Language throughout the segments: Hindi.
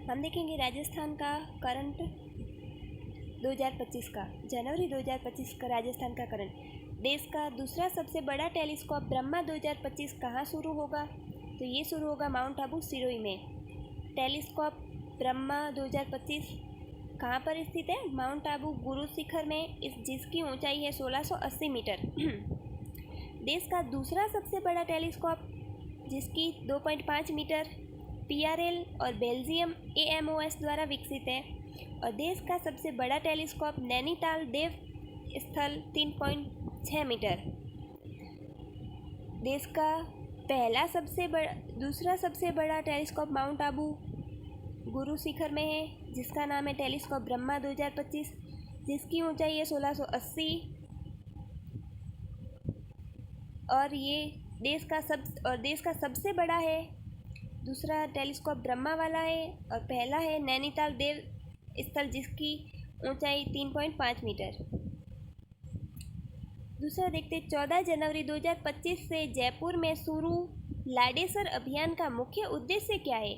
हम देखेंगे राजस्थान का करंट 2025 का, जनवरी 2025 का राजस्थान का करंट। देश का दूसरा सबसे बड़ा टेलीस्कोप ब्रह्मा 2025 कहाँ शुरू होगा? तो ये शुरू होगा माउंट आबू सिरोही में। टेलीस्कोप ब्रह्मा 2025 कहाँ पर स्थित है? माउंट आबू गुरु शिखर में, जिसकी ऊंचाई है 1680 मीटर। देश का दूसरा सबसे बड़ा टेलीस्कोप जिसकी 2.5 मीटर PRL और बेल्जियम AMOS द्वारा विकसित है। और देश का सबसे बड़ा टेलीस्कोप नैनीताल देव स्थल 3.6 मीटर। देश का दूसरा सबसे बड़ा टेलीस्कोप माउंट आबू गुरु शिखर में है, जिसका नाम है टेलीस्कोप ब्रह्मा 2025, जिसकी ऊंचाई है 1680। और ये देश का सबसे बड़ा है, दूसरा टेलीस्कोप ब्रह्मा वाला है और पहला है नैनीताल देव स्थल, जिसकी ऊंचाई 3.5 मीटर। दूसरा देखते 14 जनवरी 2025 से जयपुर में शुरू लाडेसर अभियान का मुख्य उद्देश्य क्या है?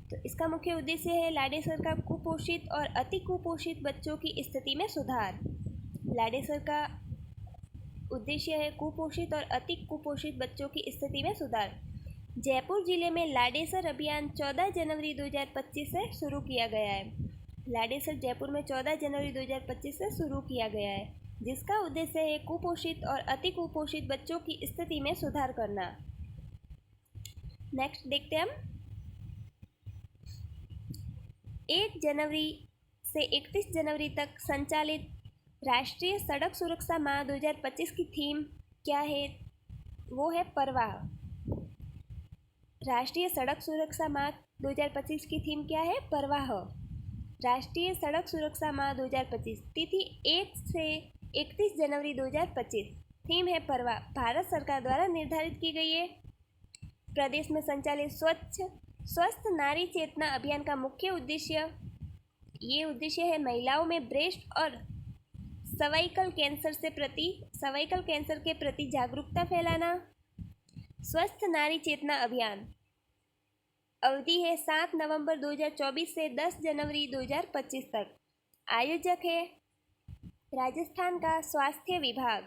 तो इसका मुख्य उद्देश्य है लाडेसर का कुपोषित और अति कुपोषित बच्चों की स्थिति में सुधार। लाडेसर का उद्देश्य है कुपोषित और अति कुपोषित बच्चों की स्थिति में सुधार। जयपुर जिले में लाडेसर अभियान 14 जनवरी 2025 से शुरू किया गया है। लाडेसर जयपुर में 14 जनवरी 2025 से शुरू किया गया है, जिसका उद्देश्य है कुपोषित और अति कुपोषित बच्चों की स्थिति में सुधार करना। नेक्स्ट देखते हैं हम 1 जनवरी से 31 जनवरी तक संचालित राष्ट्रीय सड़क सुरक्षा माह 2025 की थीम क्या है? वो है परवाह। राष्ट्रीय सड़क सुरक्षा माह 2025 की थीम क्या है? परवाह। राष्ट्रीय सड़क सुरक्षा माह 2025, तिथि 1 से 31 जनवरी 2025, थीम है परवाह। भारत सरकार द्वारा निर्धारित की गई है। प्रदेश में संचालित स्वस्थ नारी चेतना अभियान का मुख्य उद्देश्य है महिलाओं में ब्रेस्ट और सर्वाइकल कैंसर के प्रति जागरूकता फैलाना। स्वस्थ नारी चेतना अभियान अवधि है 7 नवंबर 2024 से 10 जनवरी 2025 तक। आयोजक है राजस्थान का स्वास्थ्य विभाग।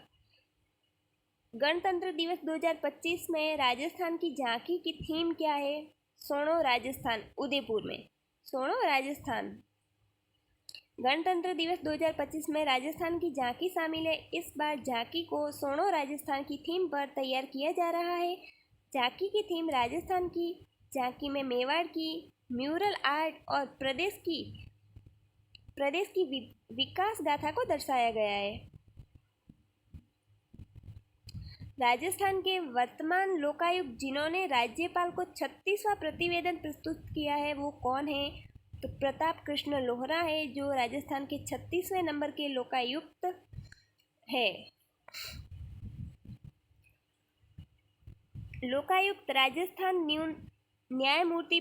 गणतंत्र दिवस 2025 में राजस्थान की झांकी की थीम क्या है? सोनो राजस्थान, उदयपुर में सोनो राजस्थान। गणतंत्र दिवस 2025 में राजस्थान की झांकी शामिल है। इस बार झांकी को सोनो राजस्थान की थीम पर तैयार किया जा रहा है। झांकी की थीम राजस्थान की झांकी में मेवाड़ की म्यूरल आर्ट और प्रदेश की विकास गाथा को दर्शाया गया है। राजस्थान के वर्तमान लोकायुक्त जिन्होंने राज्यपाल को 36वां प्रतिवेदन प्रस्तुत किया है, वो कौन है? तो प्रताप कृष्ण लोहरा है, जो राजस्थान के 36वें नंबर के लोकायुक्त है। लोकायुक्त राजस्थान न्यायमूर्ति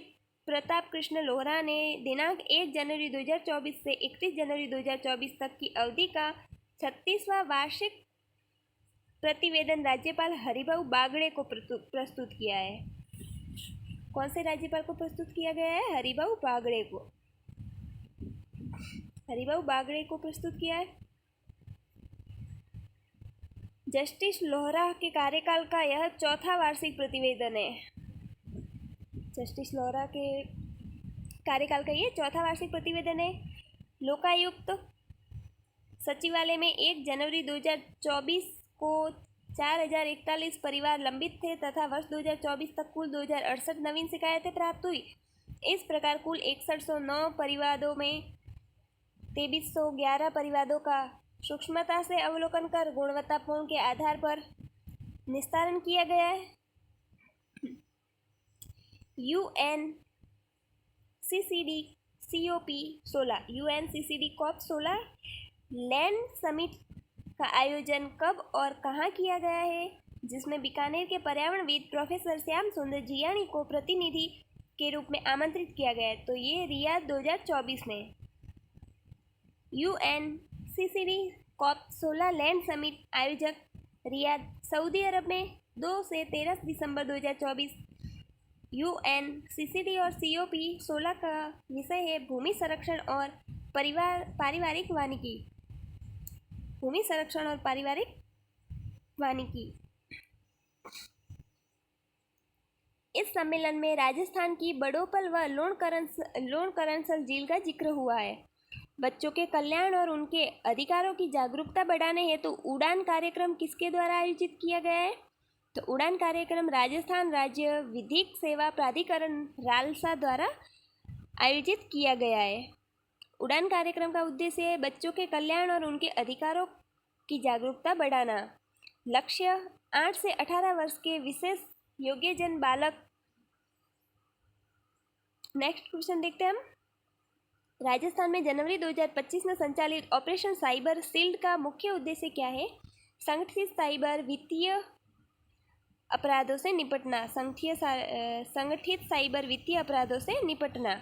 प्रताप कृष्ण लोहरा ने दिनांक 1 जनवरी 2024 से 31 जनवरी 2024 तक की अवधि का 36वां वार्षिक प्रतिवेदन राज्यपाल हरिभाऊ बागड़े को प्रस्तुत किया है। कौन से राज्यपाल को प्रस्तुत किया गया है? हरिभाऊ बागड़े को प्रस्तुत किया है। जस्टिस लोहरा के कार्यकाल का यह चौथा वार्षिक प्रतिवेदन है। जस्टिस लोहरा के कार्यकाल का ये चौथा वार्षिक प्रतिवेदन है। लोकायुक्त सचिवालय में 1 जनवरी 2024 को 4041 परिवार लंबित थे तथा वर्ष 2024 तक कुल 2068 नवीन शिकायतें प्राप्त हुई। इस प्रकार कुल 6109 परिवादों में 2311 परिवादों का सूक्ष्मता से अवलोकन कर गुणवत्तापूर्ण के आधार पर निस्तारण किया गया है। UNCCD COP 16 लैंड समिट का आयोजन कब और कहाँ किया गया है? जिसमें बीकानेर के पर्यावरणविद प्रोफेसर श्याम सुंदर जियाणी को प्रतिनिधि के रूप में आमंत्रित किया गया है। तो ये रियाद 2024 में। UNCCD COP 16 लैंड समिट आयोजक रियाद, सऊदी अरब में 2 से 13 दिसंबर 2024। UNCCD और COP16 का विषय है भूमि संरक्षण और पारिवारिक वानिकी। भूमि संरक्षण और पारिवारिक वानिकी। इस सम्मेलन में राजस्थान की बड़ोपल व लोणकरनसल झील का जिक्र हुआ है। बच्चों के कल्याण और उनके अधिकारों की जागरूकता बढ़ाने हेतु उड़ान कार्यक्रम किसके द्वारा आयोजित किया गया है? तो उड़ान कार्यक्रम राजस्थान राज्य विधिक सेवा प्राधिकरण रालसा द्वारा आयोजित किया गया है। उड़ान कार्यक्रम का उद्देश्य है बच्चों के कल्याण और उनके अधिकारों की जागरूकता बढ़ाना। लक्ष्य 8 से 18 वर्ष के विशेष योग्यजन बालक। नेक्स्ट क्वेश्चन देखते हैं हम। राजस्थान में जनवरी 2025 में संचालित ऑपरेशन साइबर शील्ड का मुख्य उद्देश्य क्या है? संगठित साइबर वित्तीय अपराधों से निपटना। संगठित साइबर वित्तीय अपराधों से निपटना।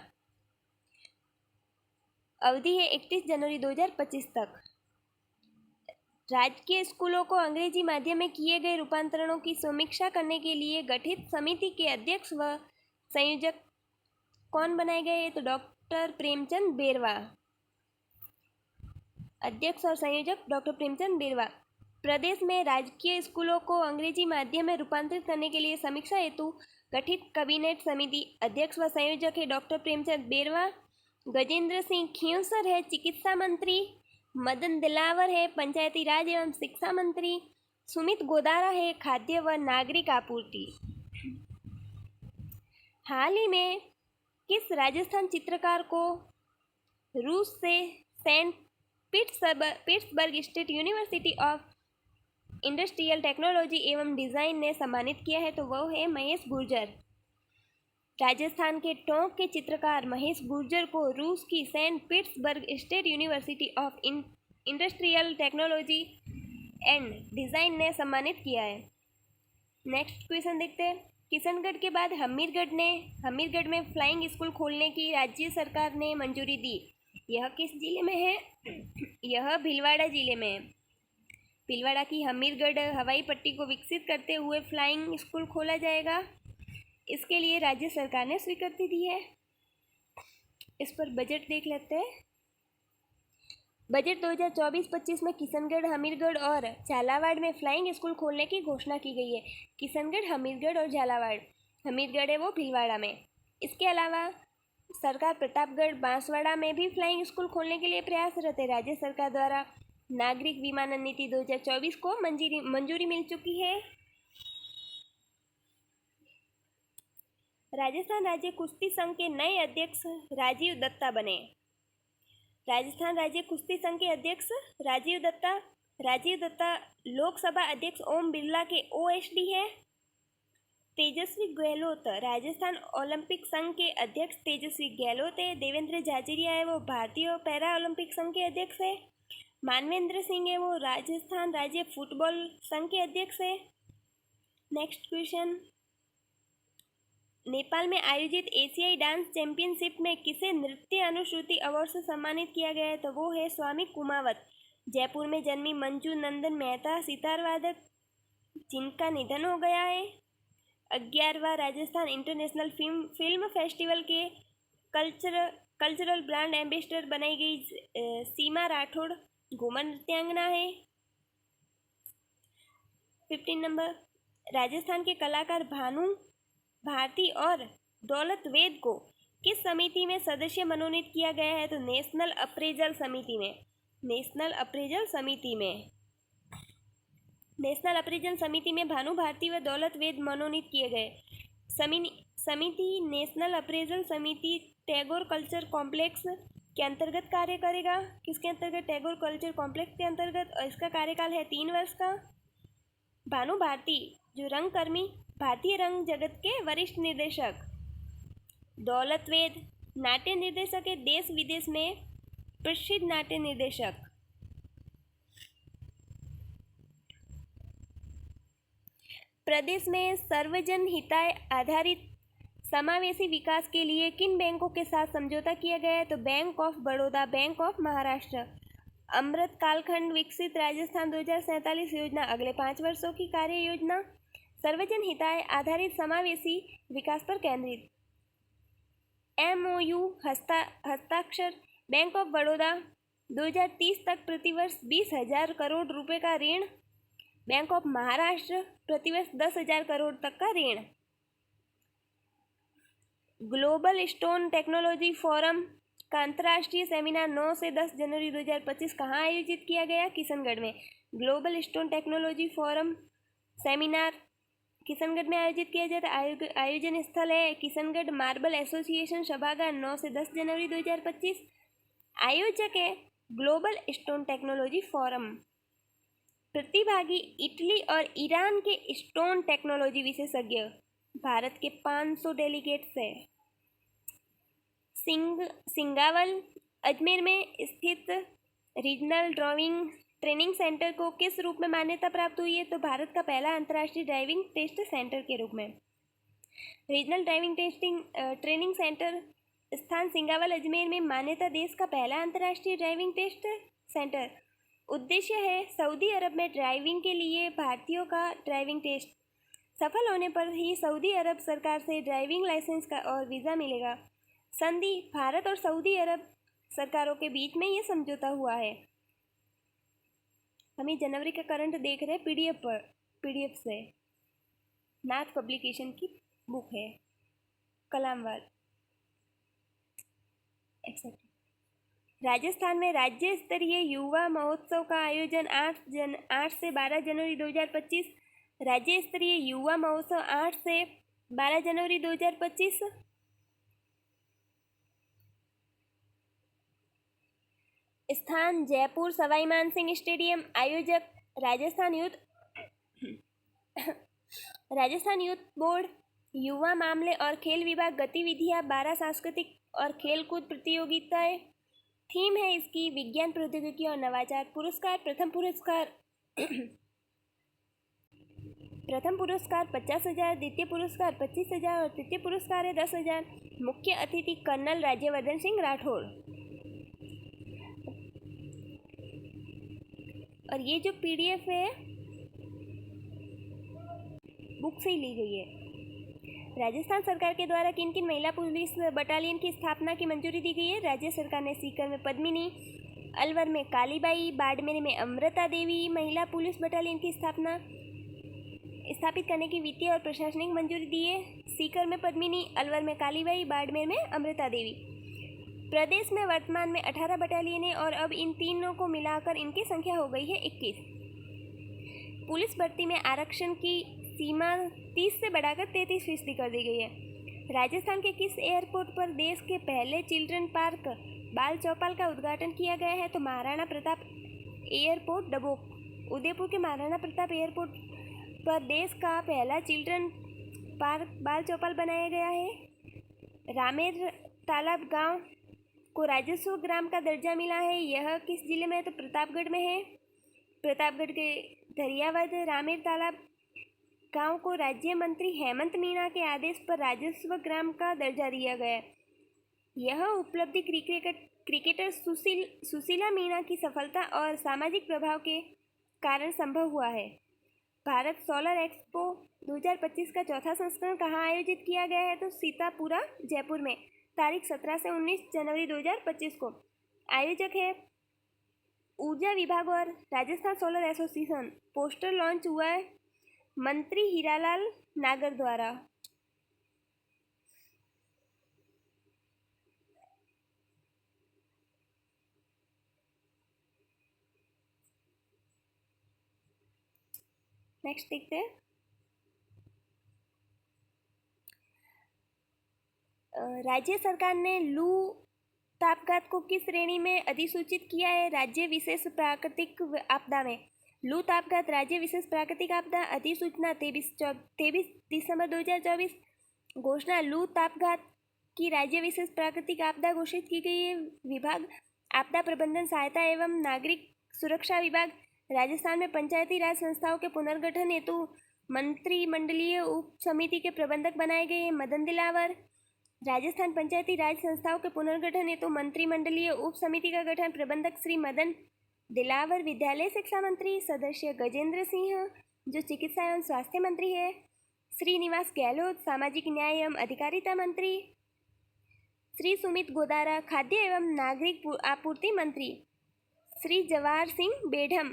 अवधि है 31 जनवरी 2025 तक। राजकीय स्कूलों को अंग्रेजी माध्यम में किए गए रूपांतरणों की समीक्षा करने के लिए गठित समिति के अध्यक्ष व संयोजक कौन बनाए गए? तो डॉक्टर प्रेमचंद बेरवा। अध्यक्ष और संयोजक डॉक्टर प्रेमचंद बेरवा। प्रदेश में राजकीय स्कूलों को अंग्रेजी माध्यम में रूपांतरित करने के लिए समीक्षा हेतु गठित कैबिनेट समिति अध्यक्ष व संयोजक है डॉक्टर प्रेमचंद बेरवा। गजेंद्र सिंह खींवसर है चिकित्सा मंत्री। मदन दिलावर है पंचायती राज एवं शिक्षा मंत्री। सुमित गोदारा है खाद्य व नागरिक आपूर्ति। हाल ही में किस राजस्थान चित्रकार को रूस से Saint Petersburg State University of Industrial Technology एवं डिज़ाइन ने सम्मानित किया है? तो वह है महेश गुर्जर। राजस्थान के टोंक के चित्रकार महेश गुर्जर को रूस की Saint Petersburg State University of Industrial Technology and Design ने सम्मानित किया है। नेक्स्ट क्वेश्चन देखते हैं। किशनगढ़ के बाद हमीरगढ़ में फ्लाइंग स्कूल खोलने की राज्य सरकार ने मंजूरी दी। यह किस जिले में है? यह भीलवाड़ा जिले में है। भीलवाड़ा की हमीरगढ़ हवाई पट्टी को विकसित करते हुए फ्लाइंग स्कूल खोला जाएगा। इसके लिए राज्य सरकार ने स्वीकृति दी है। इस पर बजट देख लेते हैं। बजट 2024-25 में किशनगढ़, हमीरगढ़ और झालावाड़ में फ्लाइंग स्कूल खोलने की घोषणा की गई है। किशनगढ़, हमीरगढ़ और झालावाड़। हमीरगढ़ है वो भीलवाड़ा में। इसके अलावा सरकार प्रतापगढ़, बांसवाड़ा में भी फ्लाइंग स्कूल खोलने के लिए प्रयासरत है। राज्य सरकार द्वारा नागरिक विमानन नीति 2024 को मंजूरी मिल चुकी है। राजस्थान राज्य कुश्ती संघ के नए अध्यक्ष राजीव दत्ता बने। राजस्थान राज्य कुश्ती संघ के अध्यक्ष राजीव दत्ता लोकसभा अध्यक्ष ओम बिरला के OSD है। तेजस्वी गहलोत राजस्थान ओलंपिक संघ के अध्यक्ष तेजस्वी गहलोत है। देवेंद्र झाझरिया है वो भारतीय पैरा ओलंपिक संघ के अध्यक्ष है। मानवेंद्र सिंह है वो राजस्थान राज्य फुटबॉल संघ के अध्यक्ष है। Next question. नेपाल में आयोजित एशियाई डांस चैंपियनशिप में किसे नृत्य अनुश्रुति अवार्ड से सम्मानित किया गया है? तो वो है स्वामी कुमावत। जयपुर में जन्मी मंजू नंदन मेहता सितार वादक जिनका निधन हो गया है। 11वां राजस्थान इंटरनेशनल फिल्म फेस्टिवल के कल्चरल ब्रांड एम्बेसडर बनाई गई सीमा राठौड़ घूमर नृत्यांगना है। 15 नंबर। राजस्थान के कलाकार भानु भारती और दौलत वेद को किस समिति में सदस्य मनोनीत किया गया है? तो नेशनल अप्रेजल समिति में भानु भारती व दौलत वेद मनोनीत किए गए। समिति नेशनल अप्रेजल समिति टैगोर कल्चर कॉम्प्लेक्स के अंतर्गत कार्य करेगा। किसके अंतर्गत? टैगोर कल्चर कॉम्प्लेक्स के अंतर्गत। और इसका कार्यकाल है 3 वर्ष का। भानु भारती जो रंगकर्मी, भारतीय रंग जगत के वरिष्ठ निर्देशक। दौलत वेद नाट्य निर्देशक है, देश विदेश में प्रसिद्ध नाट्य निर्देशक। प्रदेश में सर्वजन हिताय आधारित समावेशी विकास के लिए किन बैंकों के साथ समझौता किया गया है? तो bank of Baroda, bank of Maharashtra. अमृत कालखंड विकसित राजस्थान 2047 योजना अगले 5 वर्षों की कार्य योजना। सर्वजन हिताय आधारित समावेशी विकास पर केंद्रित। MOU हस्ताक्षर। बैंक ऑफ बड़ौदा 2030 तक प्रतिवर्ष 20,000 करोड़ रुपए का ऋण। बैंक ऑफ महाराष्ट्र प्रतिवर्ष 10,000 करोड़ तक का ऋण। ग्लोबल स्टोन टेक्नोलॉजी फोरम का अंतर्राष्ट्रीय सेमिनार 9 से 10 जनवरी 2025 कहाँ आयोजित किया गया? किशनगढ़ में। Global stone technology forum seminar Kishangarh में आयोजित किया जाता है। आयोजन स्थल है किशनगढ़ मार्बल एसोसिएशन सभागार 9 से 10 जनवरी 2025। आयोजक है ग्लोबल स्टोन टेक्नोलॉजी फोरम। प्रतिभागी इटली और ईरान के स्टोन टेक्नोलॉजी विशेषज्ञ। भारत के 500 डेलीगेट्स है। सिंगावल अजमेर में स्थित रीजनल ड्राइविंग ट्रेनिंग सेंटर को किस रूप में मान्यता प्राप्त हुई है? तो भारत का पहला अंतर्राष्ट्रीय ड्राइविंग टेस्ट सेंटर के रूप में। रीजनल ड्राइविंग ट्रेनिंग सेंटर स्थान सिंगावल अजमेर में मान्यता। देश का पहला अंतर्राष्ट्रीय ड्राइविंग टेस्ट सेंटर। उद्देश्य है सऊदी अरब में ड्राइविंग के लिए भारतीयों का ड्राइविंग टेस्ट सफल होने पर ही सऊदी अरब सरकार से ड्राइविंग लाइसेंस का और वीज़ा मिलेगा। संधि भारत और सऊदी अरब सरकारों के बीच में ये समझौता हुआ है। हम ये जनवरी का करंट देख रहे हैं पीडीएफ से। नाथ पब्लिकेशन की बुक है, कलामवाल एक्सेप्ट। राजस्थान में राज्य स्तरीय युवा महोत्सव का आयोजन 8 से 12 जनवरी 2025। राज्य स्तरीय युवा महोत्सव 8 से 12 जनवरी 2025। स्थान जयपुर सवाई मानसिंह स्टेडियम। आयोजक राजस्थान यूथ बोर्ड। युवा मामले और खेल विभाग। गतिविधियां 12 सांस्कृतिक और खेलकूद प्रतियोगिताएं। थीम है इसकी विज्ञान प्रौद्योगिकी और नवाचार। पुरस्कार प्रथम पुरस्कार 50,000, द्वितीय पुरस्कार 25,000 और तृतीय पुरस्कार है 10,000। मुख्य अतिथि कर्नल राज्यवर्धन सिंह राठौड़। और ये जो पीडीएफ है बुक से ही ली गई है। राजस्थान सरकार के द्वारा किन किन महिला पुलिस बटालियन की स्थापना की मंजूरी दी गई है? राज्य सरकार ने सीकर में पद्मिनी, अलवर में कालीबाई, बाड़मेर में अमृता देवी महिला पुलिस बटालियन की स्थापित करने की वित्तीय और प्रशासनिक मंजूरी दी है। सीकर में पद्मिनी, अलवर में कालीबाई, बाड़मेर में अमृता देवी। प्रदेश में वर्तमान में 18 बटालियन है और अब इन तीनों को मिलाकर इनकी संख्या हो गई है 21। पुलिस भर्ती में आरक्षण की सीमा 30 से बढ़ाकर 33% कर दी गई है। राजस्थान के किस एयरपोर्ट पर देश के पहले चिल्ड्रन पार्क बाल चौपाल का उद्घाटन किया गया है? तो महाराणा प्रताप एयरपोर्ट डबोक। उदयपुर के महाराणा प्रताप एयरपोर्ट पर देश का पहला चिल्ड्रन पार्क बाल चौपाल बनाया गया है। रामेर तालाब गांव को राजस्व ग्राम का दर्जा मिला है। यह किस जिले में है? तो प्रतापगढ़ में है। प्रतापगढ़ के दरियावद रामेर तालाब गांव को राज्य मंत्री हेमंत मीणा के आदेश पर राजस्व ग्राम का दर्जा दिया गया। यह उपलब्धि क्रिकेटर सुशीला मीणा की सफलता और सामाजिक प्रभाव के कारण संभव हुआ है। भारत सोलर एक्सपो 2025 का चौथा संस्करण कहाँ आयोजित किया गया है? तो सीतापुरा जयपुर में, तारीख 17 से 19 जनवरी 2025 को। आयोजक है ऊर्जा विभाग और Rajasthan solar association. Poster launch हुआ है मंत्री हीरालाल नागर द्वारा। नेक्स्ट देखते हैं। राज्य सरकार ने लू तापघात को किस श्रेणी में अधिसूचित किया है? राज्य विशेष प्राकृतिक आपदा में। लू तापघात राज्य विशेष प्राकृतिक आपदा अधिसूचना 23 दिसंबर 2024। घोषणा लू तापघात की राज्य विशेष प्राकृतिक आपदा घोषित की गई है। विभाग आपदा प्रबंधन सहायता एवं नागरिक सुरक्षा विभाग। राजस्थान में पंचायती राज संस्थाओं के पुनर्गठन हेतु मंत्रिमंडलीय उप समिति के प्रबंधक बनाए गए हैं मदन दिलावर। राजस्थान पंचायती राज संस्थाओं के पुनर्गठन हेतु मंत्रिमंडलीय उप समिति का गठन प्रबंधक श्री मदन दिलावर। विद्यालय शिक्षा मंत्री सदस्य गजेंद्र सिंह जो चिकित्सा एवं स्वास्थ्य मंत्री है। श्रीनिवास गहलोत सामाजिक न्याय एवं अधिकारिता मंत्री, श्री सुमित गोदारा खाद्य एवं नागरिक आपूर्ति मंत्री, श्री जवाहर सिंह बेढम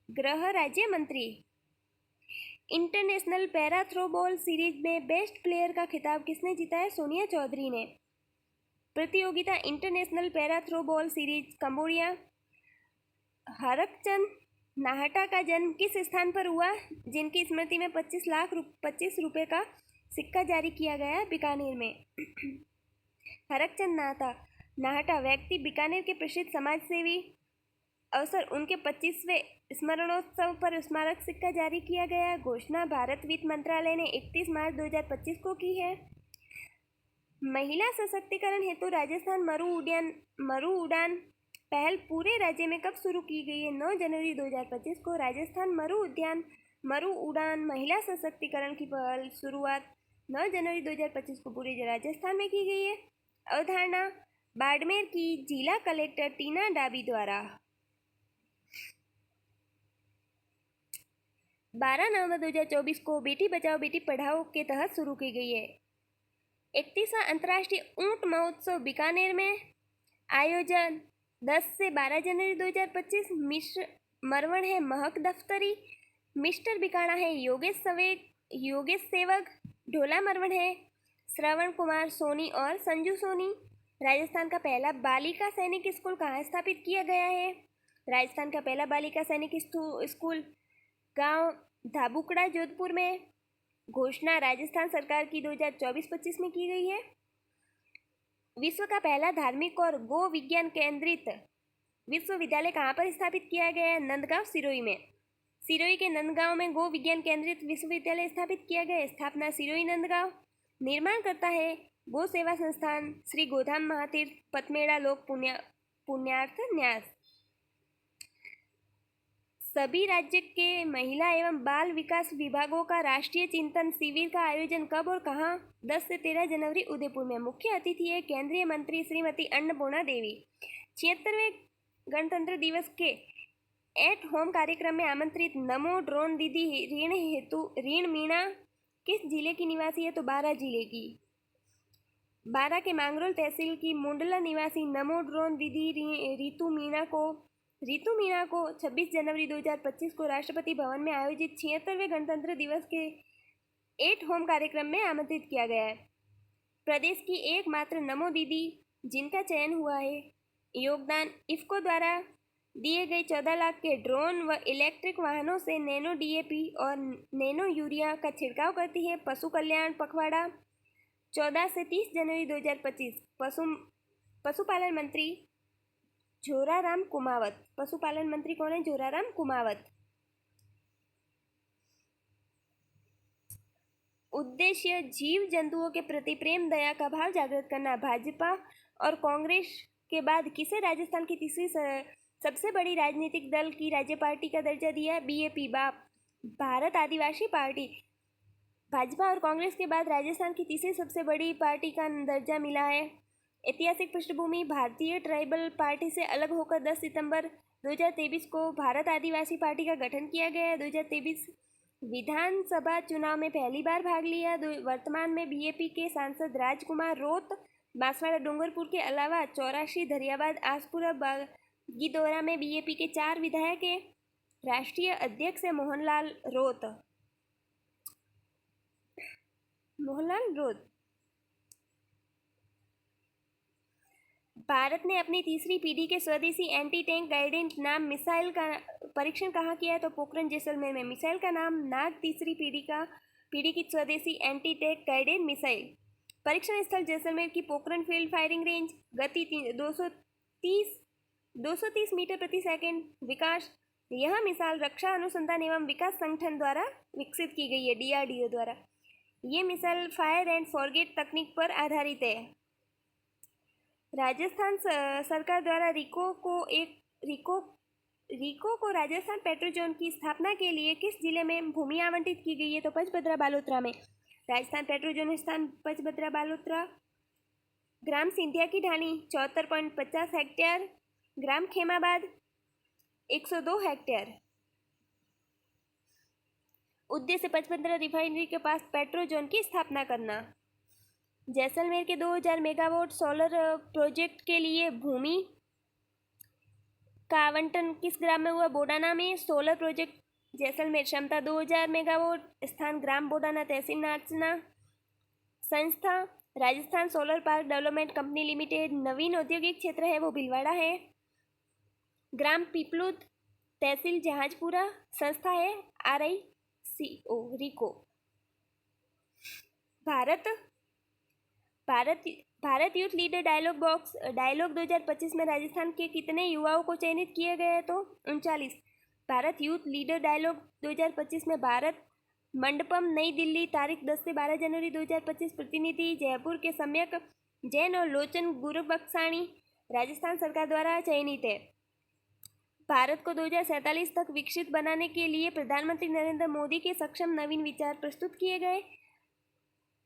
गृह राज्य मंत्री। इंटरनेशनल पैरा थ्रोबॉल सीरीज में बेस्ट प्लेयर का खिताब किसने जीता है? सोनिया चौधरी ने। प्रतियोगिता international para throwball series Cambodia. Harakchand Nahata का जन्म किस स्थान पर हुआ जिनकी स्मृति में 25 रुपए का सिक्का जारी किया गया? बीकानेर में। हरकचंद नाहटा व्यक्ति बीकानेर के प्रसिद्ध समाजसेवी। अवसर उनके 25वें स्मरणोत्सव पर स्मारक सिक्का जारी किया गया। घोषणा भारत वित्त मंत्रालय ने 31 मार्च 2025 को की है। महिला सशक्तिकरण हेतु राजस्थान मरु उड़ान पहल पूरे राज्य में कब शुरू की गई है? 9 जनवरी 2025 को राजस्थान मरु उड़ान महिला सशक्तिकरण की पहल शुरुआत 9 जनवरी 2025 को पूरे राजस्थान में की गई है। अवधारणा बाड़मेर की जिला कलेक्टर टीना डाबी द्वारा 12 नवंबर 2024 को बेटी बचाओ बेटी पढ़ाओ के तहत शुरू की गई है। 31वां अंतर्राष्ट्रीय ऊंट महोत्सव बीकानेर में आयोजन 10 से 12 जनवरी 2025। मिश्र मरवण है महक दफ्तरी। मिस्टर बिकाना है योगेश सेवक। ढोला मरवण है श्रवण कुमार सोनी और संजू सोनी। राजस्थान का पहला बालिका सैनिक स्कूल कहाँ स्थापित किया गया है? राजस्थान का पहला बालिका सैनिक स्कूल गांव धाबुकड़ा जोधपुर में। घोषणा राजस्थान सरकार की 2024-25 में की गई है। विश्व का पहला धार्मिक और गो विज्ञान केंद्रित विश्वविद्यालय कहाँ पर स्थापित किया गया है? नंदगांव सिरोही में। सिरोही के नंदगांव में गो विज्ञान केंद्रित विश्वविद्यालय स्थापित किया गया। स्थापना सिरोही नंदगांव। निर्माण करता है गो सेवा संस्थान श्री गोधाम महातीर्थ पथमेड़ा लोक पुण्यार्थ न्यास। सभी राज्य के महिला एवं बाल विकास विभागों का राष्ट्रीय चिंतन शिविर का आयोजन कब और कहां? 10 से 13 जनवरी उदयपुर में। मुख्य अतिथि है केंद्रीय मंत्री श्रीमती अन्नपूर्णा देवी। 76वें गणतंत्र दिवस के एट होम कार्यक्रम में आमंत्रित नमो ड्रोन दीदी ऋण मीणा किस जिले की निवासी है? तो बारां जिले की। बारां के मांगरोल तहसील की मुंडला निवासी नमो ड्रोन दीदी ऋतु मीणा को 26 जनवरी 2025 को राष्ट्रपति भवन में आयोजित 76वें गणतंत्र दिवस के एट होम कार्यक्रम में आमंत्रित किया गया है। प्रदेश की एकमात्र नमो दीदी जिनका चयन हुआ है। योगदान इफ्को द्वारा दिए गए 14 लाख के ड्रोन व इलेक्ट्रिक वाहनों से नैनो डीएपी और नैनो यूरिया का छिड़काव करती है। पशु कल्याण पखवाड़ा 14 से 30 जनवरी 2025। पशुपालन मंत्री जोराराम कुमावत। पशुपालन मंत्री कौन है? जोराराम कुमावत। उद्देश्य जीव जंतुओं के प्रति प्रेम दया का भाव जागृत करना। भाजपा और कांग्रेस के बाद किसे राजस्थान की तीसरी सबसे बड़ी राजनीतिक दल की राज्य पार्टी का दर्जा दिया? बीएपी भारत आदिवासी पार्टी। भाजपा और कांग्रेस के बाद राजस्थान की तीसरी सबसे बड़ी पार्टी का दर्जा मिला है। ऐतिहासिक पृष्ठभूमि भारतीय ट्राइबल पार्टी से अलग होकर 10 सितंबर 2023 को भारत आदिवासी पार्टी का गठन किया गया है। 2023 विधानसभा चुनाव में पहली बार भाग लिया। वर्तमान में बीएपी के सांसद राजकुमार रोत बांसवाड़ा डूंगरपुर के अलावा 84 दरियाबाद आसपुरा बागीदोरा में बीएपी के 4 विधायक हैं। राष्ट्रीय अध्यक्ष है मोहनलाल रोत। भारत ने अपनी तीसरी पीढ़ी के स्वदेशी एंटी टैंक गाइडेड नाम मिसाइल का परीक्षण कहाँ किया है? तो पोखरण जैसलमेर में। मिसाइल का नाम नाग तीसरी पीढ़ी की स्वदेशी एंटी टैंक गाइडेड मिसाइल। परीक्षण स्थल जैसलमेर की पोखरण फील्ड फायरिंग रेंज। गति 230 मीटर प्रति सेकंड। विकास यह मिसाइल रक्षा अनुसंधान एवं विकास संगठन द्वारा विकसित की गई है, DRDO द्वारा। ये मिसाइल फायर एंड फॉरगेट तकनीक पर आधारित है। राजस्थान सरकार द्वारा रिको को राजस्थान पेट्रो जोन की स्थापना के लिए किस जिले में भूमि आवंटित की गई है? तो पचबद्रा बालोतरा में। राजस्थान पेट्रो जोन स्थान पचबद्रा बालोतरा। ग्राम सिंधिया की ढाणी 74.50 हेक्टेयर। ग्राम खेमाबाद 102 हेक्टेयर। उद्देश्य 55 रिफाइनरी के पास पेट्रो जोन की स्थापना करना। जैसलमेर के 2000 मेगावाट सोलर प्रोजेक्ट के लिए भूमि का आवंटन किस ग्राम में हुआ? बोडाना में। सोलर प्रोजेक्ट जैसलमेर, क्षमता 2000 मेगावाट, स्थान ग्राम बोडाना, तहसील नाचना। संस्था Rajasthan solar park development company limited. नवीन औद्योगिक क्षेत्र है वो भीलवाड़ा है। ग्राम पीपलुद, तहसील जहाजपुरा। संस्था है RICO RIICO. Bharat Bharat Bharat youth leader dialogue 2025 में राजस्थान के कितने युवाओं को चयनित किया गया है? तो 39। भारत यूथ लीडर डायलॉग 2025 में भारत मंडपम, नई दिल्ली, तारीख 10 से 12 जनवरी 2025। प्रतिनिधि जयपुर के सम्यक जैन और लोचन गुरुबक्साणी राजस्थान सरकार द्वारा चयनित है। भारत को 2047 तक विकसित बनाने के लिए प्रधानमंत्री नरेंद्र मोदी के सक्षम नवीन विचार प्रस्तुत किए गए।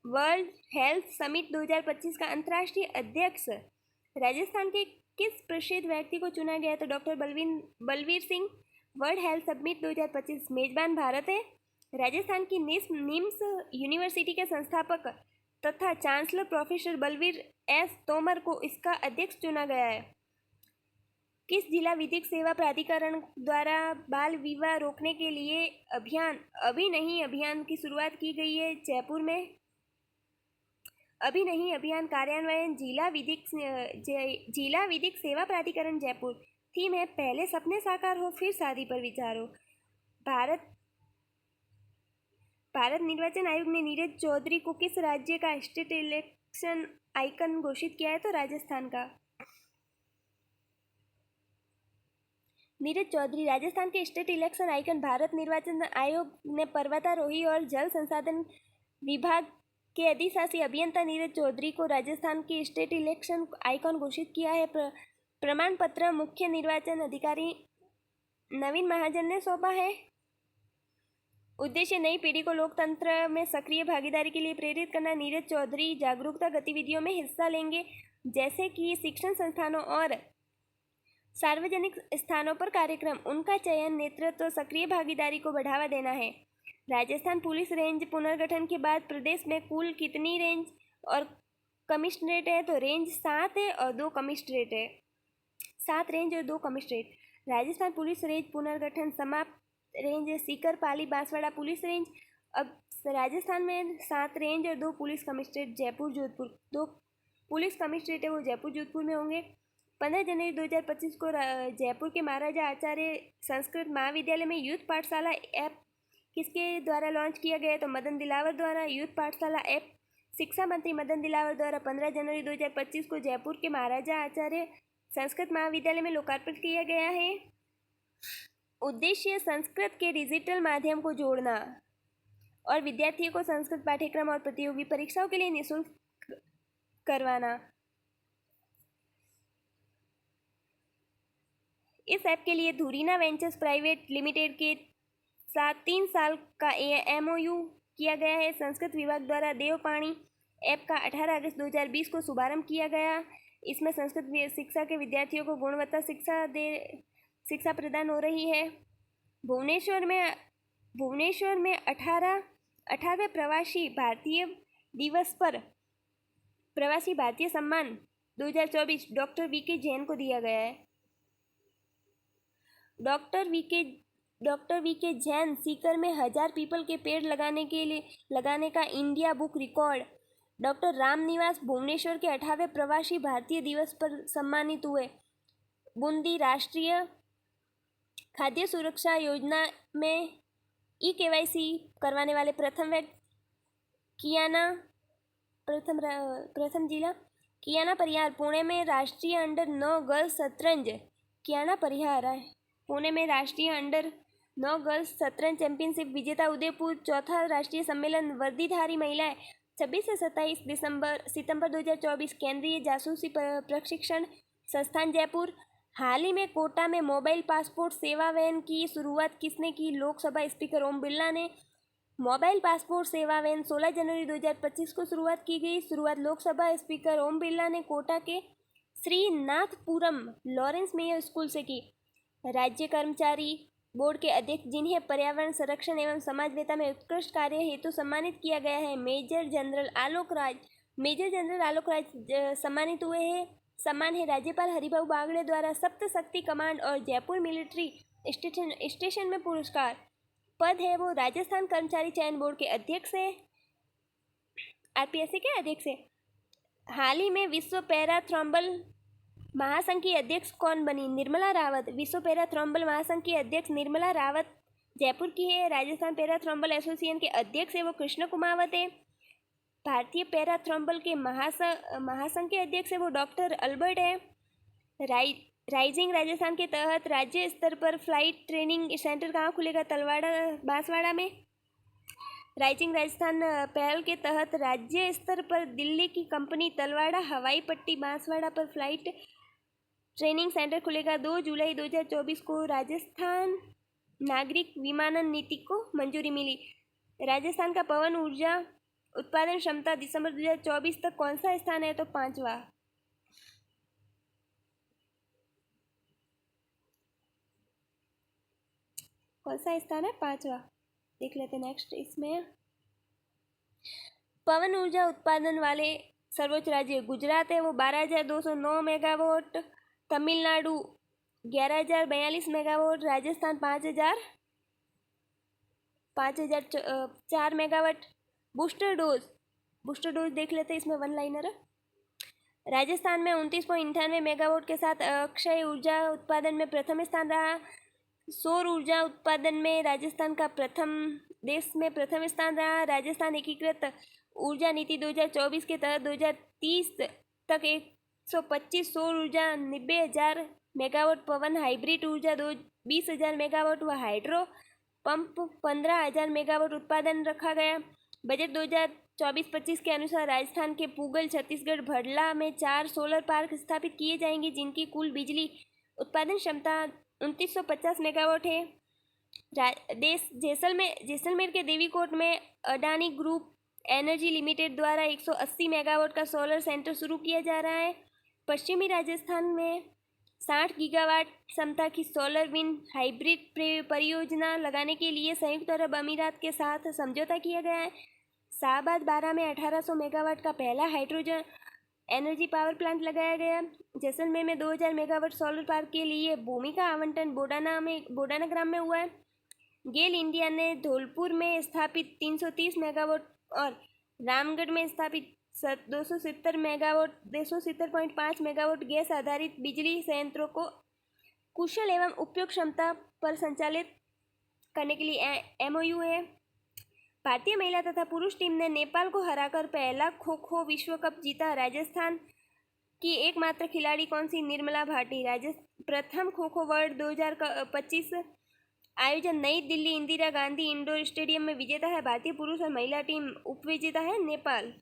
वर्ल्ड हेल्थ समिट 2025 का अंतर्राष्ट्रीय अध्यक्ष राजस्थान के किस प्रसिद्ध व्यक्ति को चुना गया? तो doctor Balveer Singh. World Health Summit 2025 मेजबान भारत है। राजस्थान की निम्स यूनिवर्सिटी के संस्थापक तथा chancellor professor Balveer S Tomar को इसका अध्यक्ष चुना गया है। किस जिला विधिक सेवा प्राधिकरण द्वारा बाल विवाह रोकने के लिए अभी नहीं अभियान की शुरुआत की गई है? जयपुर में। अभी नहीं अभियान कार्यान्वयन जिला विधिक सेवा प्राधिकरण जयपुर। थीम है पहले सपने साकार हो फिर शादी पर विचार हो। भारत निर्वाचन आयोग ने नीरज चौधरी को किस राज्य का स्टेट इलेक्शन आइकन घोषित किया है? तो राजस्थान का। नीरज चौधरी राजस्थान के स्टेट इलेक्शन आइकन। भारत निर्वाचन आयोग ने पर्वतारोही और जल संसाधन विभाग के अधिशासी अभियंता नीरज चौधरी को राजस्थान के स्टेट इलेक्शन आइकन घोषित किया है। प्रमाण पत्र मुख्य निर्वाचन अधिकारी नवीन महाजन ने सौंपा है। उद्देश्य नई पीढ़ी को लोकतंत्र में सक्रिय भागीदारी के लिए प्रेरित करना। नीरज चौधरी जागरूकता गतिविधियों में हिस्सा लेंगे, जैसे कि शिक्षण संस्थानों और सार्वजनिक स्थानों पर कार्यक्रम। उनका चयन नेतृत्व सक्रिय भागीदारी को बढ़ावा देना है। राजस्थान पुलिस रेंज पुनर्गठन के बाद प्रदेश में कुल कितनी रेंज और कमिश्नरेट है? तो रेंज 7 है और 2 कमिश्नरेट है। 7 रेंज और 2 कमिश्नरेट। राजस्थान पुलिस रेंज पुनर्गठन समाप्त। रेंज सीकर, पाली, बांसवाड़ा पुलिस रेंज। अब राजस्थान में 7 रेंज और 2 police commissionerate Jaipur Jodhpur. 2 police commissionerate है वो जयपुर जोधपुर में होंगे। 15 जनवरी 2025 को जयपुर के महाराजा आचार्य संस्कृत महाविद्यालय में यूथ पाठशाला ऐप किसके द्वारा लॉन्च किया गया? तो मदन दिलावर द्वारा। यूथ पाठशाला ऐप शिक्षा मंत्री मदन दिलावर द्वारा 15 जनवरी 2025 को जयपुर के महाराजा आचार्य संस्कृत महाविद्यालय में लोकार्पण किया गया है। उद्देश्य संस्कृत के डिजिटल माध्यम को जोड़ना और विद्यार्थियों को संस्कृत पाठ्यक्रम और प्रतियोगी परीक्षाओं के लिए निःशुल्क करवाना। इस ऐप के लिए धुरीना वेंचर्स प्राइवेट लिमिटेड के साथ 3 साल का MOU किया गया है। संस्कृत विभाग द्वारा देवपाणी ऐप का 18 अगस्त 2020 को शुभारंभ किया गया। इसमें संस्कृत शिक्षा के विद्यार्थियों को गुणवत्ता शिक्षा प्रदान हो रही है। भुवनेश्वर में 18वें प्रवासी भारतीय दिवस पर प्रवासी भारतीय सम्मान 2024 डॉक्टर VK जैन को दिया गया है। डॉक्टर VK जैन सीकर में 1000 पीपल के पेड़ लगाने का India book record. Doctor Ramniwas Bhubaneswar के 18वें प्रवासी भारतीय दिवस पर सम्मानित हुए। बूंदी राष्ट्रीय खाद्य सुरक्षा योजना में EKYC करवाने वाले प्रथम जिला कियाना परिहार। पुणे में राष्ट्रीय अंडर 9 गर्ल्स शतरंज पुणे में राष्ट्रीय अंडर 9 गर्ल्स शतरंज चैंपियनशिप विजेता उदयपुर। चौथा राष्ट्रीय सम्मेलन वर्दीधारी महिलाएं 26 से 27 सितंबर 2024 केंद्रीय जासूसी प्रशिक्षण संस्थान जयपुर। हाल ही में कोटा में मोबाइल पासपोर्ट सेवा वैन की शुरुआत किसने की? लोकसभा स्पीकर ओम बिरला ने। मोबाइल पासपोर्ट सेवा वैन 16 जनवरी 2025 को शुरुआत की गई। शुरुआत लोकसभा स्पीकर ओम बिरला ने कोटा के श्रीनाथपुरम लॉरेंस मेयर स्कूल से की। राज्य कर्मचारी बोर्ड के अध्यक्ष जिन्हें पर्यावरण संरक्षण एवं समाजवेता में उत्कृष्ट कार्य हेतु सम्मानित किया गया है, मेजर जनरल आलोक राज सम्मानित हुए हैं। सम्मान है राज्यपाल हरिभाऊ बागड़े द्वारा सप्त शक्ति कमांड और जयपुर मिलिट्री स्टेशन में पुरस्कार। पद है वो राजस्थान कर्मचारी चयन बोर्ड के अध्यक्ष है, आरपीएससी के अध्यक्ष है। हाल ही में विश्व पैरा थ्रोम्बल महासंघ की अध्यक्ष कौन बनी? निर्मला रावत। विश्व पैरा थ्रोम्बल महासंघ की अध्यक्ष निर्मला रावत जयपुर की है। राजस्थान पैरा थ्रोम्बल एसोसिएशन के अध्यक्ष है वो कृष्ण कुमावत है। भारतीय पैरा थ्रोम्बल के महासंघ के अध्यक्ष है वो डॉक्टर अल्बर्ट है। राइजिंग राजस्थान के तहत राज्य स्तर पर फ्लाइट ट्रेनिंग सेंटर कहाँ खुलेगा? तलवाड़ा बांसवाड़ा में। राइजिंग राजस्थान पहल के तहत राज्य स्तर पर दिल्ली की कंपनी तलवाड़ा हवाई पट्टी बांसवाड़ा पर फ्लाइट ट्रेनिंग सेंटर खुलेगा। 2 जुलाई 2024 को राजस्थान नागरिक विमानन नीति को मंजूरी मिली। राजस्थान का पवन ऊर्जा उत्पादन क्षमता दिसंबर 2024 तक कौन सा स्थान है? तो 5वां। कौन सा स्थान है? 5वां। देख लेते नेक्स्ट। इसमें पवन ऊर्जा उत्पादन वाले सर्वोच्च राज्य गुजरात है वो 12,209 megawatt, Tamil Nadu 11,042 megawatt, Rajasthan 5,004 megawatt. Booster dose देख लेते हैं, इसमें वन लाइनर है। राजस्थान में 29.98 मेगावाट के साथ अक्षय ऊर्जा उत्पादन में प्रथम स्थान रहा। सौर ऊर्जा उत्पादन में राजस्थान का देश में प्रथम स्थान रहा। राजस्थान एकीकृत ऊर्जा नीति 2024 के तहत 2030 तक 125 सौर ऊर्जा, 90,000 मेगावाट पवन, हाइब्रिड ऊर्जा 20,000 मेगावाट व हाइड्रो पंप 15,000 मेगावाट उत्पादन रखा गया। बजट 2024-25 के अनुसार राजस्थान के पूगल, छत्तीसगढ़, भड़ला में 4 सोलर पार्क स्थापित किए जाएंगे जिनकी कुल बिजली उत्पादन क्षमता 2950 मेगावाट है। जैसलमेर के देवीकोट में अडानी ग्रुप एनर्जी लिमिटेड द्वारा 180 मेगावाट का सोलर सेंटर शुरू किया जा रहा है। पश्चिमी राजस्थान में 60 गीगावाट क्षमता की सोलर विंड हाइब्रिड परियोजना लगाने के लिए संयुक्त अरब अमीरात के साथ समझौता किया गया है। शाहबाद 12 में 1800 मेगावाट का पहला हाइड्रोजन एनर्जी पावर प्लांट लगाया गया। जैसलमेर में 2000 मेगावाट सोलर पार्क के लिए भूमि का आवंटन बोडाना ग्राम में हुआ है। गेल इंडिया ने धौलपुर में स्थापित 330 मेगावाट और रामगढ़ में स्थापित 270.5 मेगावाट गैस आधारित बिजली संयंत्रों को कुशल एवं उपयोग क्षमता पर संचालित करने के लिए एमओयू है। भारतीय महिला तथा पुरुष टीम ने नेपाल को हराकर पहला खो खो विश्व कप जीता। राजस्थान की एकमात्र खिलाड़ी कौन सी? निर्मला भाटी। प्रथम खो खो वर्ल्ड 2025 आयोजन नई दिल्ली इंदिरा गांधी इंडोर स्टेडियम में विजेता है भारतीय पुरुष और महिला टीम। उपविजेता है नेपाल।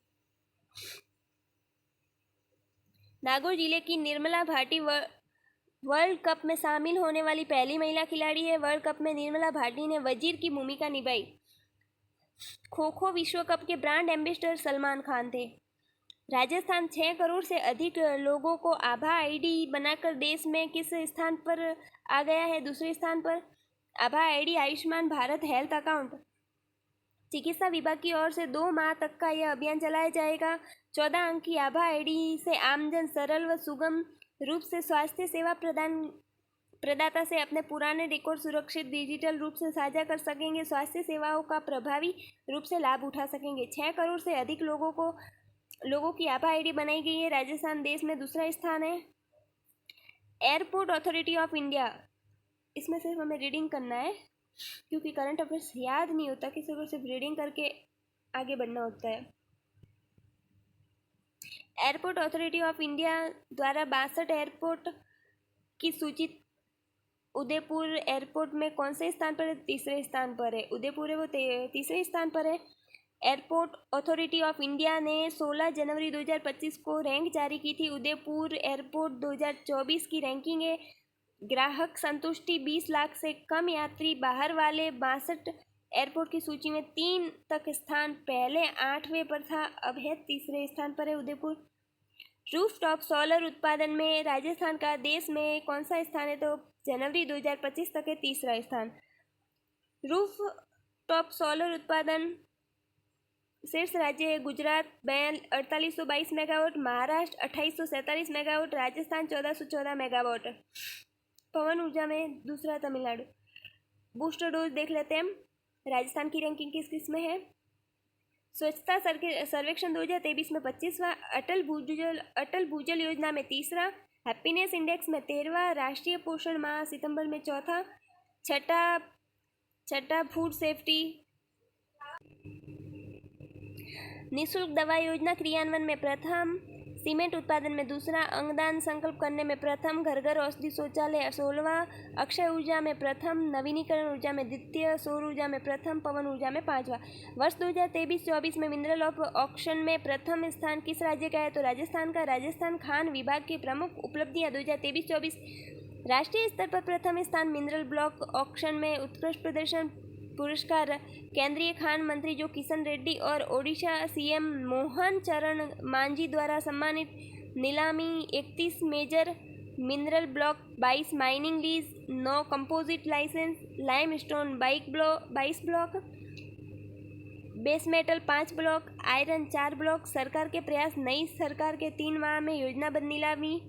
नागौर जिले की निर्मला भाटी वर्ल्ड कप में शामिल होने वाली पहली महिला खिलाड़ी है। वर्ल्ड कप में निर्मला भाटी ने वजीर की भूमिका निभाई। खो खो विश्व कप के ब्रांड एम्बेसडर सलमान खान थे। राजस्थान 6 करोड़ से अधिक लोगों को आभा आईडी बनाकर देश में किस स्थान पर आ गया है? दूसरे स्थान पर। आभा ID Ayushman Bharat health account. चिकित्सा विभाग की ओर से 2 माह तक का यह अभियान चलाया जाएगा। 14 अंक की आभा आईडी से आमजन सरल व सुगम रूप से स्वास्थ्य सेवा प्रदाता से अपने पुराने रिकॉर्ड सुरक्षित डिजिटल रूप से साझा कर सकेंगे। स्वास्थ्य सेवाओं का प्रभावी रूप से लाभ उठा सकेंगे। 6 करोड़ से अधिक लोगों की आभा आईडी बनाई गई है। राजस्थान देश में दूसरा स्थान है। एयरपोर्ट अथॉरिटी ऑफ इंडिया, इसमें सिर्फ हमें रीडिंग करना है क्योंकि करंट अफेयर्स याद नहीं होता, किसी को सिर्फ रीडिंग करके आगे बढ़ना होता है। एयरपोर्ट अथॉरिटी ऑफ इंडिया द्वारा 62 एयरपोर्ट की सूची उदयपुर एयरपोर्ट में कौन से स्थान पर है? तीसरे स्थान पर है। उदयपुर है वो तीसरे स्थान पर है। एयरपोर्ट अथॉरिटी ऑफ इंडिया ने 16 जनवरी 2025 को रैंक जारी की थी। उदयपुर एयरपोर्ट 2024 की रैंकिंग है। ग्राहक संतुष्टि 20 लाख से कम यात्री बाहर वाले 62 एयरपोर्ट की सूची में 3 तक स्थान पहले 8वें पर था, अब है तीसरे स्थान पर है उदयपुर। रूफटॉप सोलर उत्पादन में राजस्थान का देश में कौन सा स्थान है? तो जनवरी 2025 तक है तीसरा स्थान। रूफटॉप सोलर उत्पादन शीर्ष राज्य है Gujarat 4822 megawatt, Maharashtra 2847 megawatt, Rajasthan 1414 megawatt. पवन ऊर्जा में दूसरा तमिलनाडु। बूस्टर डोज देख लेते हैं हम। राजस्थान की रैंकिंग किस में है? स्वच्छता सर्वेक्षण 2023 में 25वां, अटल भूजल योजना में तीसरा, हैप्पीनेस इंडेक्स में 13वां, राष्ट्रीय पोषण माह सितंबर में चौथा, छठा फूड सेफ्टी, निःशुल्क दवा योजना क्रियान्वयन में प्रथम, सीमेंट उत्पादन में दूसरा, अंगदान संकल्प करने में प्रथम, घर घर औषधि शौचालय 16वां, अक्षय ऊर्जा में प्रथम, नवीनीकरण ऊर्जा में द्वितीय, सौर ऊर्जा में प्रथम, पवन ऊर्जा में 5वां। वर्ष 2023-24 में मिनरल ऑफ ऑक्शन में प्रथम स्थान किस राज्य का है? तो राजस्थान का। राजस्थान खान विभाग की प्रमुख उपलब्धियां 2023-24। राष्ट्रीय स्तर पर प्रथम स्थान मिनरल ब्लॉक ऑक्शन में उत्कृष्ट प्रदर्शन पुरस्कार केंद्रीय खान मंत्री जो किशन रेड्डी और ओडिशा सीएम मोहन चरण मांझी द्वारा सम्मानित। नीलामी 31 major mineral block, 22 mining lease, 9 composite licence, limestone 22 block, base metal 5 block, iron 4 block. सरकार के प्रयास, नई सरकार के 3 माह में योजनाबद्ध नीलामी।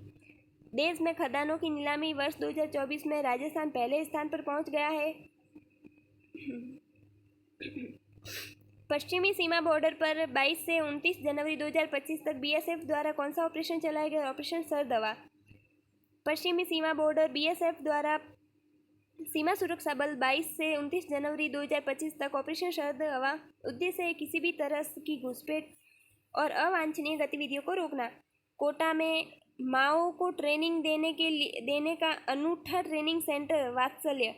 देश में खदानों की नीलामी वर्ष 2024 में राजस्थान पहले स्थान पर पहुंच गया है। पश्चिमी सीमा बॉर्डर पर 22 से 29 जनवरी 2025 तक बीएसएफ द्वारा कौन सा ऑपरेशन चलाया गया? ऑपरेशन सरदवा। पश्चिमी सीमा बॉर्डर बीएसएफ द्वारा सीमा सुरक्षा बल 22 से 29 जनवरी 2025 तक ऑपरेशन सरदवा उद्देश्य है किसी भी तरह की घुसपैठ और अवांछनीय गतिविधियों को रोकना। कोटा में माओ को ट्रेनिंग देने का अनूठा ट्रेनिंग सेंटर वात्सल्य।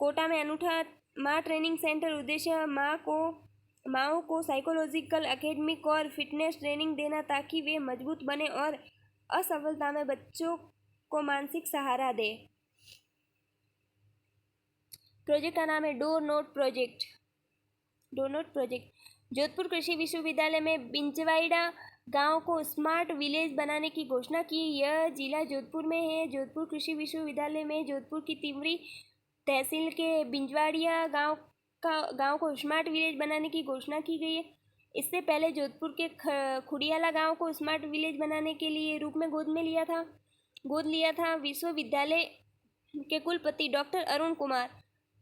कोटा में अनूठा माँ ट्रेनिंग सेंटर उद्देश्य माओ को साइकोलॉजिकल, एकेडमिक और फिटनेस ट्रेनिंग देना ताकि वे मजबूत बने और असफलता में बच्चों को मानसिक सहारा दे। प्रोजेक्ट का नाम है डोर नोट प्रोजेक्ट। जोधपुर कृषि विश्वविद्यालय में बिंजवाड़ा गांव को स्मार्ट विलेज बनाने की घोषणा की। यह जिला जोधपुर में है। जोधपुर कृषि विश्वविद्यालय में जोधपुर की तिमरी तहसील के बिंजवाड़िया गांव को स्मार्ट विलेज बनाने की घोषणा की गई है। इससे पहले जोधपुर के खुड़ियाला गांव को स्मार्ट विलेज बनाने के लिए रूप में गोद लिया था विश्वविद्यालय के कुलपति डॉक्टर अरुण कुमार।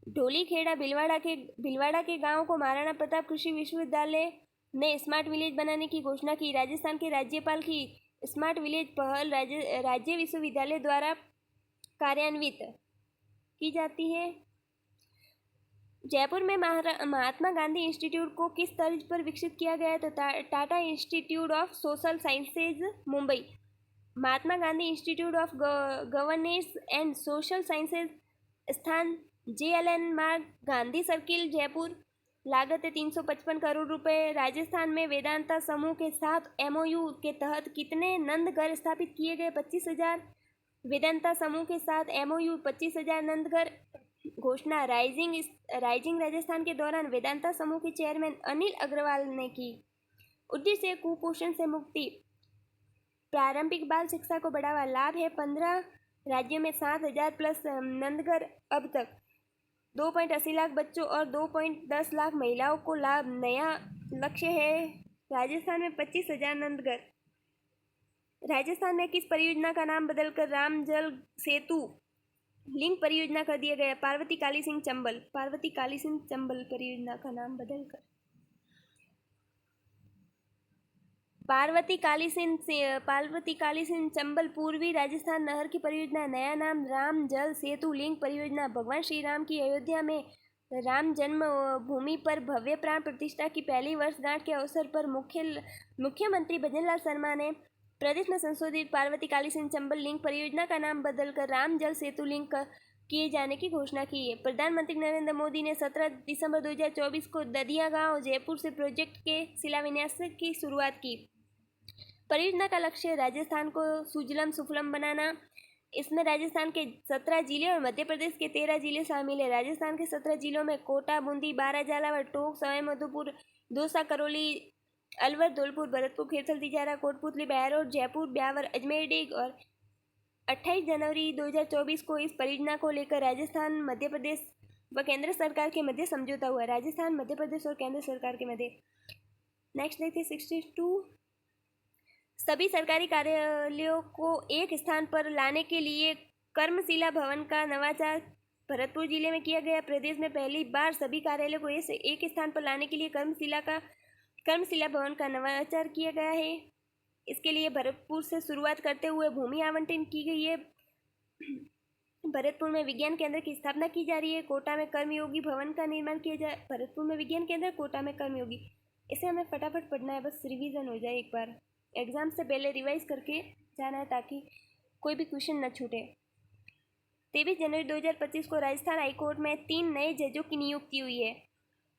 ढोलीखेड़ा भिलवाड़ा के गांव को महाराणा प्रताप कृषि विश्वविद्यालय ने स्मार्ट विलेज बनाने की घोषणा की। राजस्थान के राज्यपाल की स्मार्ट विलेज पहल राज्य विश्वविद्यालय द्वारा कार्यान्वित की जाती है। जयपुर में महात्मा गांधी इंस्टीट्यूट को किस तर्ज पर विकसित किया गया है? तो Tata institute of social sciences Mumbai. Mahatma Gandhi institute of governance and social sciences स्थान JLN मार्ग, गांधी सर्किल, जयपुर। लागत है 355 करोड़ रुपए। राजस्थान में वेदांता समूह के साथ MOU के तहत कितने नंदघर स्थापित किए गए? 25,000। वेदांता समूह के साथ MOU 25,000 नंदघर। घोषणा राइजिंग राजस्थान के दौरान वेदांता समूह के चेयरमैन अनिल अग्रवाल ने की। उद्देश्य कुपोषण से मुक्ति, प्रारंभिक बाल शिक्षा को बढ़ावा। लाभ है 15 राज्यों में 7,000 प्लस नंदघर। अब तक 2.80 लाख बच्चों और 2.10 लाख महिलाओं को लाभ। नया लक्ष्य है राजस्थान में 25,000 नंदघर। राजस्थान में किस परियोजना का नाम बदलकर राम जल सेतु लिंक परियोजना कर दिया गया? पार्वती काली सिंह चंबल परियोजना का नाम बदलकर पार्वती काली सिंह चंबल पूर्वी राजस्थान नहर की परियोजना। नया नाम राम जल सेतु लिंक परियोजना। भगवान श्री राम की अयोध्या में राम जन्म भूमि पर भव्य प्राण प्रतिष्ठा की पहली वर्षगांठ के अवसर पर मुख्यमंत्री भजनलाल शर्मा ने प्रदेश में संशोधित पार्वती काली सिंह चंबल लिंक परियोजना का नाम बदलकर राम जल सेतु लिंक किए जाने की घोषणा की है। प्रधानमंत्री नरेंद्र मोदी ने 17 दिसंबर 2024 को ददिया गांव, जयपुर से प्रोजेक्ट के शिलान्यास की शुरुआत की। परियोजना का लक्ष्य राजस्थान को सुजलम सुफलम बनाना। इसमें राजस्थान के 17 जिले और मध्य प्रदेश के 13 जिले शामिल है। राजस्थान के 17 जिलों में कोटा, बूंदी, बारा, झालावाड़, टोंक, सवाई माधोपुर, दौसा, करौली, अलवर, धौलपुर, भरतपुर, खेरसल, तिजारा, कोटपुतली, बहरौर, जयपुर, ब्यावर, अजमेर डेग। और 28 जनवरी 2024 को इस परियोजना को लेकर राजस्थान, मध्य प्रदेश व केंद्र सरकार के मध्य समझौता हुआ। राजस्थान, मध्य प्रदेश और केंद्र सरकार के मध्य। नेक्स्ट देखते 62। सभी सरकारी कार्यालयों को एक स्थान पर लाने के लिए कर्मशिला भवन का नवाचार भरतपुर जिले में किया गया। प्रदेश में पहली बार सभी कार्यालयों को एक स्थान पर लाने के लिए कर्मशिला भवन का नवाचार किया गया है। इसके लिए भरतपुर से शुरुआत करते हुए भूमि आवंटन की गई है। भरतपुर में विज्ञान केंद्र की स्थापना की जा रही है। कोटा में कर्मयोगी भवन का निर्माण किया जाए। भरतपुर में विज्ञान केंद्र, कोटा में कर्मयोगी। इसे हमें फटाफट पढ़ना है, बस रिवीजन हो जाए एक बार। एग्जाम से पहले रिवाइज करके जाना है ताकि कोई भी क्वेश्चन न छूटे। 23 जनवरी 2025 को राजस्थान हाईकोर्ट में 3 नए जजों की नियुक्ति हुई है।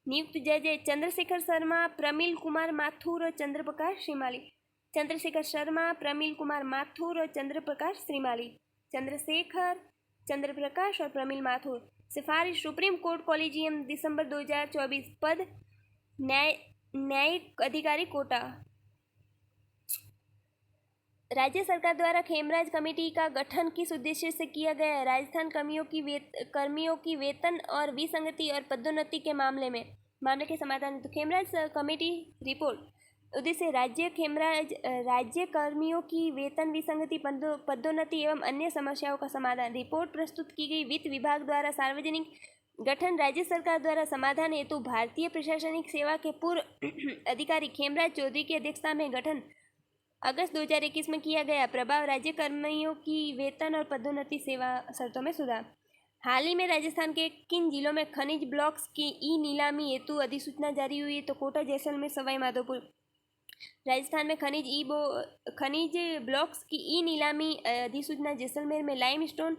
नियुक्त जज है चंद्रशेखर शर्मा, प्रमिल कुमार माथुर और चंद्रप्रकाश श्रीमाली। चंद्रशेखर शर्मा, प्रमिल कुमार माथुर और चंद्रप्रकाश श्रीमाली। चंद्रशेखर, चंद्रप्रकाश और प्रमिल माथुर। सिफारिश सुप्रीम कोर्ट कॉलेजियम, दिसंबर 2024। पद न्यायिक अधिकारी, कोटा। राज्य सरकार द्वारा खेमराज कमेटी का गठन किस उद्देश्य से किया गया है? राजस्थान कर्मियों की वेतन और विसंगति और पदोन्नति के मामले के समाधान। तो खेमराज कमेटी रिपोर्ट। उद्देश्य राज्य कर्मियों की वेतन विसंगति, पदोन्नति एवं अन्य समस्याओं का समाधान। रिपोर्ट प्रस्तुत की गई। वित्त विभाग द्वारा सार्वजनिक गठन। राज्य सरकार द्वारा समाधान हेतु भारतीय प्रशासनिक सेवा के पूर्व अधिकारी खेमराज चौधरी की अध्यक्षता में गठन अगस्त 2021 में किया गया। प्रभाव राज्य कर्मियों की वेतन और पदोन्नति सेवा शर्तों में सुधार। हाल ही में राजस्थान के किन जिलों में खनिज ब्लॉक्स की ई नीलामी हेतु अधिसूचना जारी हुई? तो कोटा, जैसलमेर, सवाई माधोपुर। राजस्थान में खनिज ब्लॉक्स की ई नीलामी अधिसूचना जैसलमेर में लाइमस्टोन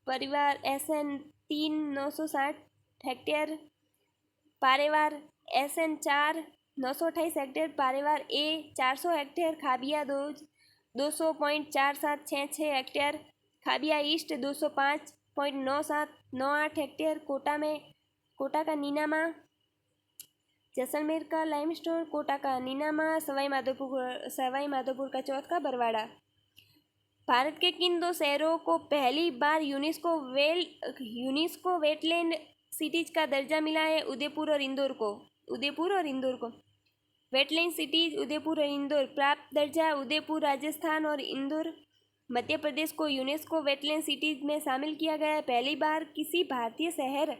परिवार SN 3 960 hectare, Parewar SN 4 928 hectare, Parewar A 400 hectare, Khabiya 200.4766 hectare, Khabiya east 205.9798 hectare. Kota का नीनामा, जैसलमेर का लाइमस्टोन, कोटा का नीनामा, सवाई माधोपुर का चौथ का बरवाड़ा। भारत के किन 2 शहरों को पहली बार यूनेस्को वेटलैंड सिटीज का दर्जा मिला है? उदयपुर और इंदौर को। वेटलैंड सिटीज उदयपुर और इंदौर। प्राप्त दर्जा उदयपुर राजस्थान और इंदौर मध्य प्रदेश को यूनेस्को वेटलैंड सिटीज में शामिल किया गया है। पहली बार किसी भारतीय शहर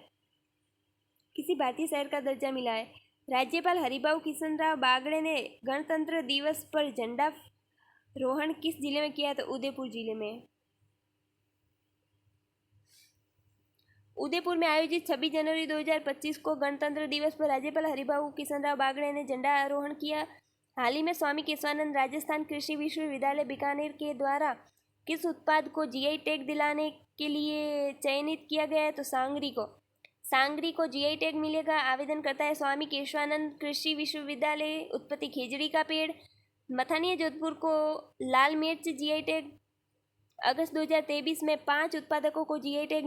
का दर्जा मिला है। राज्यपाल हरिभाऊ किशनराव बागड़े ने गणतंत्र दिवस पर झंडा रोहण किस जिले में किया? तो उदयपुर जिले में। उदयपुर में आयोजित 26 जनवरी 2025 को गणतंत्र दिवस पर राज्यपाल हरिभाऊ किशनराव बागड़े ने झंडा आरोहण किया। हाल ही में स्वामी केशवानंद राजस्थान कृषि विश्वविद्यालय बीकानेर के द्वारा किस उत्पाद को GI टैग दिलाने के लिए चयनित किया गया है? तो सांगरी को GI टैग मिलेगा। आवेदन करता है स्वामी केशवानंद कृषि विश्वविद्यालय। उत्पत्ति खेजड़ी का पेड़। मथानिया जोधपुर को लाल मिर्च GI टैग। अगस्त 2023 में 5 उत्पादकों को GI टैग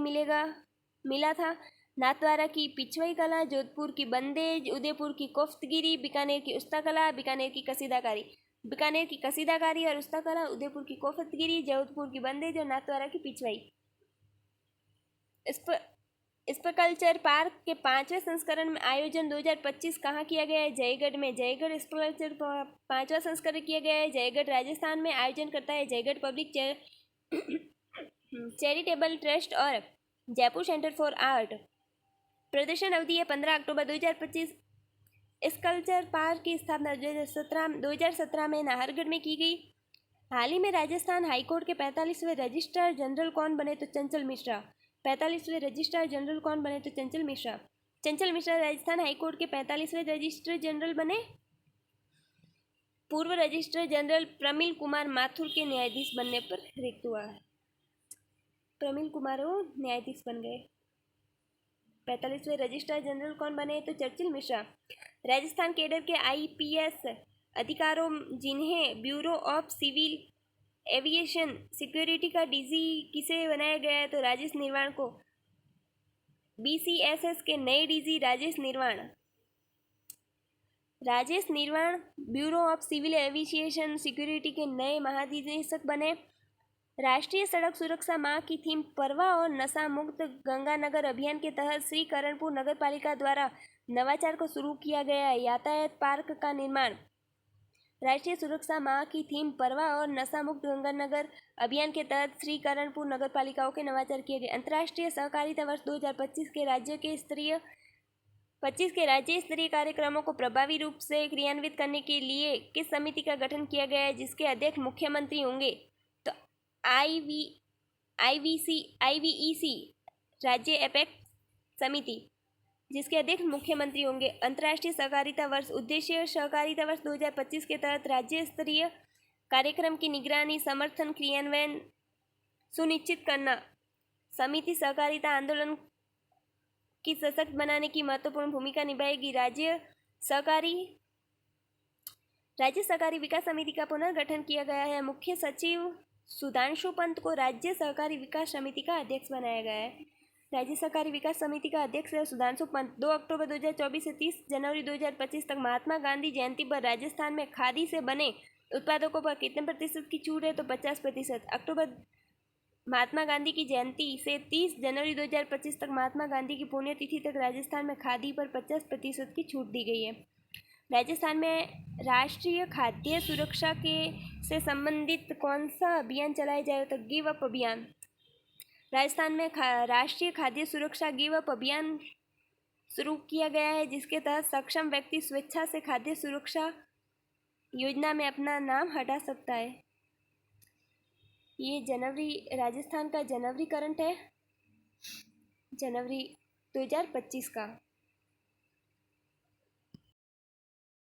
मिला था। नाथद्वारा की पिछवाई कला, जोधपुर की बंदेज, उदयपुर की कोफ्तगिरी, बीकानेर की उस्ताकला, बीकानेर की कसीदाकारी और उस्ताकला, उदयपुर की कोफ्तगिरी, जोधपुर की बंदेज और नाथद्वारा की पिछवाई। स्पर्कल्चर पार्क के 5वें संस्करण में आयोजन 2025 कहाँ किया गया है? जयगढ़ में। जयगढ़ स्पर्कल्चर 5वां संस्करण किया गया है। जयगढ़ राजस्थान में। आयोजन करता है जयगढ़ पब्लिक चैरिटेबल ट्रस्ट और जयपुर सेंटर फॉर आर्ट। प्रदर्शन अवधि है 15 अक्टूबर 2025। स्कल्पचर पार्क की स्थापना 2017 में नाहरगढ़ में की गई। हाल ही में राजस्थान हाईकोर्ट के 45वें रजिस्ट्रार जनरल कौन बने? तो चंचल मिश्रा। 45वें रजिस्ट्रार जनरल कौन बने? तो चंचल मिश्रा राजस्थान हाईकोर्ट के 45वें रजिस्ट्रार जनरल बने। पूर्व रजिस्ट्रार जनरल प्रमिल कुमार माथुर के न्यायाधीश बनने पर रिक्त हुआ। प्रमिल कुमार न्यायाधीश बन गए। 45वें रजिस्ट्रार जनरल कौन बने? तो चंचल मिश्रा। राजस्थान कैडर के IPS अधिकारों जिन्हें Bureau of Civil Aviation Security का DG किसे बनाया गया है? तो राजेश निर्वाण को। BCSS के नए DG Rajesh Nirvan. Rajesh Nirvan Bureau of Civil Aviation Security के नए महानिदेशक बने। राष्ट्रीय सड़क सुरक्षा माह की थीम परवा और नशा मुक्त गंगानगर अभियान के तहत श्री करणपुर नगर पालिका द्वारा नवाचार को शुरू किया गया है। यातायात पार्क का निर्माण। राष्ट्रीय सुरक्षा माह की थीम परवा और नशा मुक्त गंगानगर अभियान के तहत श्री करणपुर नगर पालिकाओं के नवाचार किए गए। अंतर्राष्ट्रीय सहकारिता वर्ष 2025 के राज्य स्तरीय कार्यक्रमों को प्रभावी रूप से क्रियान्वित करने के लिए किस समिति का गठन किया गया है, जिसके अध्यक्ष मुख्यमंत्री होंगे? तो IVEC राज्य एपेक्स समिति, जिसके अध्यक्ष मुख्यमंत्री होंगे। अंतर्राष्ट्रीय सहकारिता वर्ष उद्देश्य सहकारिता वर्ष 2025 के तहत राज्य स्तरीय कार्यक्रम की निगरानी, समर्थन, क्रियान्वयन सुनिश्चित करना। समिति सहकारिता आंदोलन की सशक्त बनाने की महत्वपूर्ण भूमिका निभाएगी। राज्य सहकारी विकास समिति का पुनर्गठन किया गया है। मुख्य सचिव सुधांशु पंत को राज्य सहकारी विकास समिति का अध्यक्ष बनाया गया है। राज्य सहकारी विकास समिति का अध्यक्ष है सुधांशु पंत। 2 अक्टूबर 2024 से 30 जनवरी 2025 तक महात्मा गांधी जयंती पर राजस्थान में खादी से बने उत्पादों पर कितने प्रतिशत की छूट है? तो 50%। महात्मा गांधी की जयंती से 30 जनवरी 2025 तक महात्मा गांधी की पुण्यतिथि तक राजस्थान में खादी पर 50% की छूट दी गई है। राजस्थान में राष्ट्रीय खाद्य सुरक्षा से संबंधित कौन सा अभियान चलाया जाए? तो गिव अप अभियान। राजस्थान में राष्ट्रीय खाद्य सुरक्षा गिव अप अभियान शुरू किया गया है, जिसके तहत सक्षम व्यक्ति स्वेच्छा से खाद्य सुरक्षा योजना में अपना नाम हटा सकता है। ये राजस्थान का जनवरी करंट है, जनवरी 2025 का।